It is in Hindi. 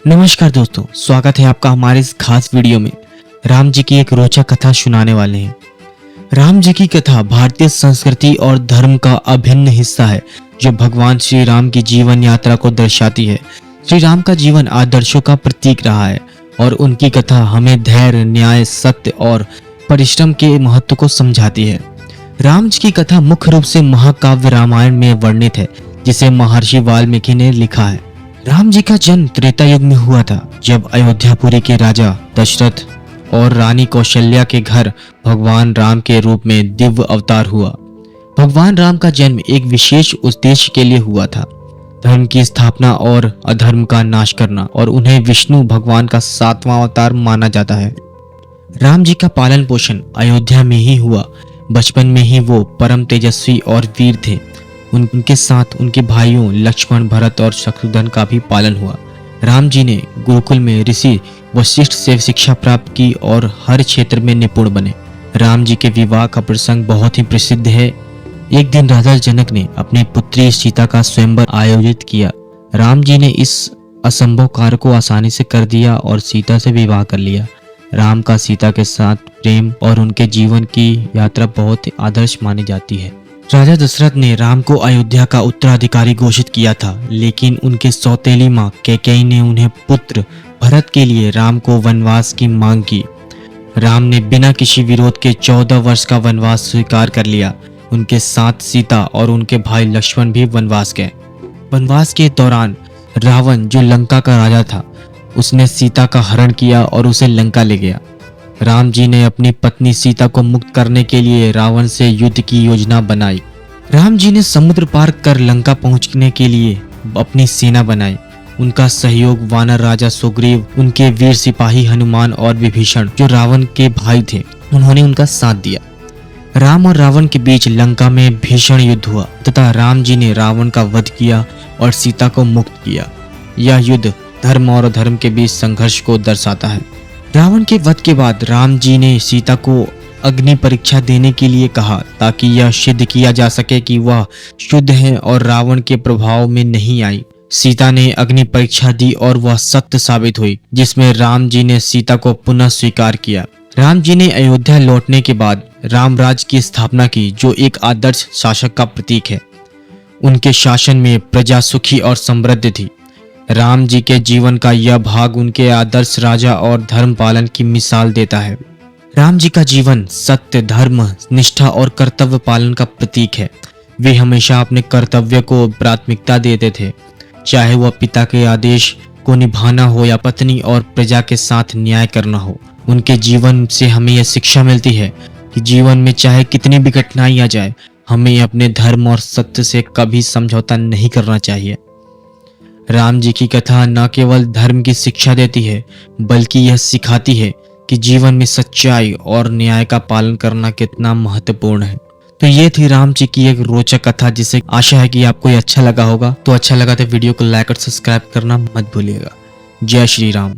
नमस्कार दोस्तों, स्वागत है आपका हमारे इस खास वीडियो में। राम जी की एक रोचक कथा सुनाने वाले हैं। राम जी की कथा भारतीय संस्कृति और धर्म का अभिन्न हिस्सा है जो भगवान श्री राम की जीवन यात्रा को दर्शाती है। श्री राम का जीवन आदर्शों का प्रतीक रहा है और उनकी कथा हमें धैर्य, न्याय, सत्य और परिश्रम के महत्व को समझाती है। राम जी की कथा मुख्य रूप से महाकाव्य रामायण में वर्णित है, जिसे महर्षि वाल्मीकि ने लिखा है। राम जी का जन्म त्रेता युग में हुआ था, जब अयोध्यापुरी के राजा दशरथ और रानी कौशल्या के घर भगवान राम के रूप में दिव्य अवतार हुआ। भगवान राम का जन्म एक विशेष उद्देश्य के लिए हुआ था, धर्म की स्थापना और अधर्म का नाश करना, और उन्हें विष्णु भगवान का 7वां अवतार माना जाता है। राम जी का पालन पोषण अयोध्या में ही हुआ। बचपन में ही वो परम तेजस्वी और वीर थे। उनके साथ उनके भाइयों लक्ष्मण, भरत और शत्रुघ्न का भी पालन हुआ। राम जी ने गुरुकुल में ऋषि वशिष्ठ से शिक्षा प्राप्त की और हर क्षेत्र में निपुण बने। राम जी के विवाह का प्रसंग बहुत ही प्रसिद्ध है। एक दिन राजा जनक ने अपनी पुत्री सीता का स्वयंवर आयोजित किया। राम जी ने इस असंभव कार्य को आसानी से कर दिया और सीता से विवाह कर लिया। राम का सीता के साथ प्रेम और उनके जीवन की यात्रा बहुत ही आदर्श मानी जाती है। राजा दशरथ ने राम को अयोध्या का उत्तराधिकारी घोषित किया था, लेकिन उनके सौतेली मां कैकेयी ने उन्हें पुत्र भरत के लिए राम को वनवास की मांग की। राम ने बिना किसी विरोध के 14 वर्ष का वनवास स्वीकार कर लिया। उनके साथ सीता और उनके भाई लक्ष्मण भी वनवास गए। वनवास के दौरान रावण, जो लंका का राजा था, उसने सीता का हरण किया और उसे लंका ले गया। राम जी ने अपनी पत्नी सीता को मुक्त करने के लिए रावण से युद्ध की योजना बनाई। राम जी ने समुद्र पार कर लंका पहुंचने के लिए अपनी सेना बनाई। उनका सहयोग वानर राजा सुग्रीव, उनके वीर सिपाही हनुमान और विभीषण, जो रावण के भाई थे, उन्होंने उनका साथ दिया। राम और रावण के बीच लंका में भीषण युद्ध हुआ तथा राम जी ने रावण का वध किया और सीता को मुक्त किया। यह युद्ध धर्म और अधर्म के बीच संघर्ष को दर्शाता है। रावण के वध के बाद राम जी ने सीता को अग्नि परीक्षा देने के लिए कहा, ताकि यह सिद्ध किया जा सके कि वह शुद्ध है और रावण के प्रभाव में नहीं आई। सीता ने अग्नि परीक्षा दी और वह सत्य साबित हुई, जिसमें राम जी ने सीता को पुनः स्वीकार किया। राम जी ने अयोध्या लौटने के बाद रामराज की स्थापना की, जो एक आदर्श शासक का प्रतीक है। उनके शासन में प्रजा सुखी और समृद्ध थी। राम जी के जीवन का यह भाग उनके आदर्श राजा और धर्म पालन की मिसाल देता है। राम जी का जीवन सत्य, धर्म, निष्ठा और कर्तव्य पालन का प्रतीक है। वे हमेशा अपने कर्तव्य को प्राथमिकता देते थे, चाहे वह पिता के आदेश को निभाना हो या पत्नी और प्रजा के साथ न्याय करना हो। उनके जीवन से हमें यह शिक्षा मिलती है कि जीवन में चाहे कितनी भी कठिनाई आ जाए, हमें अपने धर्म और सत्य से कभी समझौता नहीं करना चाहिए। राम जी की कथा न केवल धर्म की शिक्षा देती है, बल्कि यह सिखाती है कि जीवन में सच्चाई और न्याय का पालन करना कितना महत्वपूर्ण है। तो ये थी राम जी की एक रोचक कथा, जिसे आशा है कि आपको ये अच्छा लगा होगा। तो अच्छा लगा तो वीडियो को लाइक और सब्सक्राइब करना मत भूलिएगा। जय श्री राम।